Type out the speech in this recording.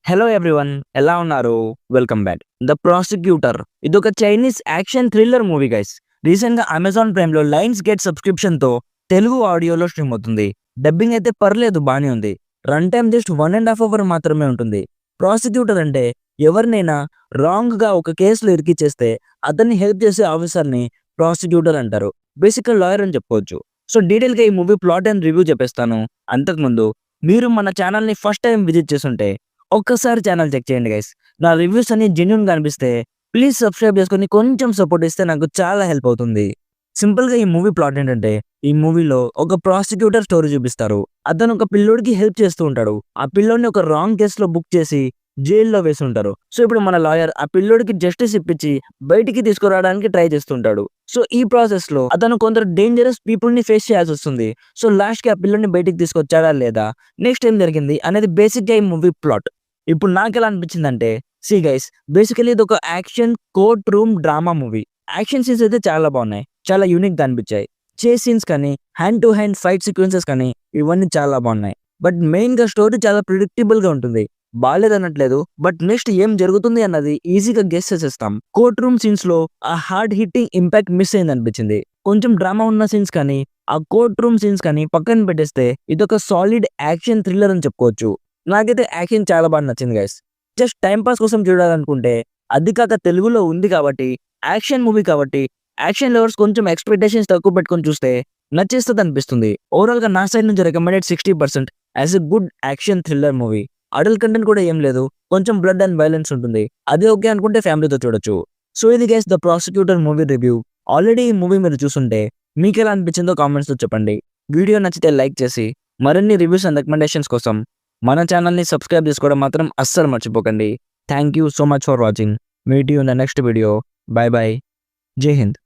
Hello everyone, ఎలా ఉన్నారు? Welcome back. The prosecutor ఇదొక Chinese action thriller movie guys. Recent గా అమెజాన్ ప్రైమ్ లో లయన్స్ గేట్ సబ్స్క్రిప్షన్ తో తెలుగు ఆడియోలో స్ట్రీమ్ అవుతుంది. డబ్బింగ్ అయితే పర్లేదు, బానే ఉంది. రన్ టైం జస్ట్ 1.5 అవర్ మాత్రమే ఉంటుంది. ప్రాసిక్యూటర్ అంటే ఎవరినైనా రాంగ్ గా ఒక కేసులో ఇరికిచ్చేస్తే అతన్ని హెల్ప్ చేసే ఆఫీసర్ ని ప్రాసిక్యూటర్ అంటారు. బేసిక్ లాయర్ అని చెప్పుకోవచ్చు. సో డీటెయిల్ గా ఈ మూవీ ప్లాట్ అండ్ రివ్యూ చెప్పేస్తాను. అంతకుముందు మీరు మన ఛానల్ ని ఫస్ట్ టైం విజిట్ చేస్తుంటే ఒక్కసారి ఛానల్ చెక్ చేయండి గైస్. నా రివ్యూస్ అన్ని జెన్యూన్‌గా అనిపిస్తే ప్లీజ్ సబ్స్క్రైబ్ చేసుకొని కొంచెం సపోర్ట్ ఇస్తే నాకు చాలా హెల్ప్ అవుతుంది. సింపుల్‌గా ఈ మూవీ ప్లాట్ ఏంటంటే, ఈ మూవీలో ఒక ప్రాసిక్యూటర్ స్టోరీ చూపిస్తారు. అతను ఒక పిల్లోడికి హెల్ప్ చేస్తూ ఉంటాడు. ఆ పిల్లోడిని ఒక రాంగ్ కేస్‌లో బుక్ చేసి జైల్‌లో వేసుంటారు. సో ఇప్పుడు మన లాయర్ ఆ పిల్లోడికి జస్టిస్ ఇప్పించి బయటికి తీసుకురావడానికి ట్రై చేస్తుంటాడు. సో ఈ ప్రాసెస్‌లో అతను కొందరు డేంజరస్ పీపుల్‌ని ఫేస్ చేయాల్సొస్తుంది. సో లాస్ట్‌కి ఆ పిల్లోడిని బయటికి తీసుకొచ్చాడా లేదా? నెక్స్ట్ ఏం జరిగింది అనేది బేసిక్‌గా ఈ మూవీ ప్లాట్. ఇప్పుడు నాకెలా అనిపించిందంటే, సీ గైస్, బేసికల్లీ ఇదొక action court room drama movie. Action scenes అయితే చాలా బాగున్నాయి. చాలా యూనిక్‌గా అనిపించాయి. చేస్ సీన్స్ కానీ, hand to hand fight sequences కానీ ఇవన్నీ చాలా బాగున్నాయి. బట్ మెయిన్‌గా స్టోరీ చాలా ప్రిడిక్టబుల్‌గా ఉంటుంది. బాలేదనట్లేదు. బట్ నెక్స్ట్ ఏం జరుగుతుంది అన్నది ఈజీగా గెస్ చేసేస్తాం. కోర్ట్ రూమ్ సీన్స్‌లో ఆ హార్డ్ హిట్టింగ్ ఇంపాక్ట్ మిస్ అయిందనిపించింది. కొంచెం డ్రామా ఉన్న సీన్స్ కానీ, ఆ కోర్ట్ రూమ్ సీన్స్ కానీ పక్కన పెట్టేస్తే ఇదొక సాలిడ్ యాక్షన్ థ్రిల్లర్ అని చెప్పుకోవచ్చు. నాకైతే యాక్షన్ చాలా బాగా నచ్చింది గైస్. జస్ట్ టైమ్ పాస్ కోసం చూడాలనుకుంటే, అది కాక తెలుగులో ఉంది కాబట్టి, యాక్షన్ మూవీ కాబట్టి, యాక్షన్ లవర్స్ కొంచెం ఎక్స్‌పెక్టేషన్స్ తక్కువ పెట్టుకొని చూస్తే నచ్చేస్తదనిపిస్తుంది. ఓవరాల్‌గా నా సైడ్ నుంచి recommended 60% as a good action thriller movie. Adult content కూడా ఏం లేదు. కొంచెం బ్లడ్ అండ్ వైలెన్స్ ఉంటుంది. అదే ఓకే అనుకుంటే ఫ్యామిలీతో చూడొచ్చు. సో ఇది guys the prosecutor movie review. Already ఈ మూవీ మీరు చూసుంటే మీకెలా అనిపించిందో కామెంట్స్‌లో చెప్పండి. వీడియో నచ్చితే లైక్ చేసి మరిన్ని రివ్యూస్ అండ్ రికమెండేషన్స్ కోసం మన ఛానల్‌ని సబ్స్క్రైబ్ చేసుకోవడం మాత్రం అస్సలు మర్చిపోకండి. Thank you so much for watching. Meet you in the next video. By by. జై హింద్.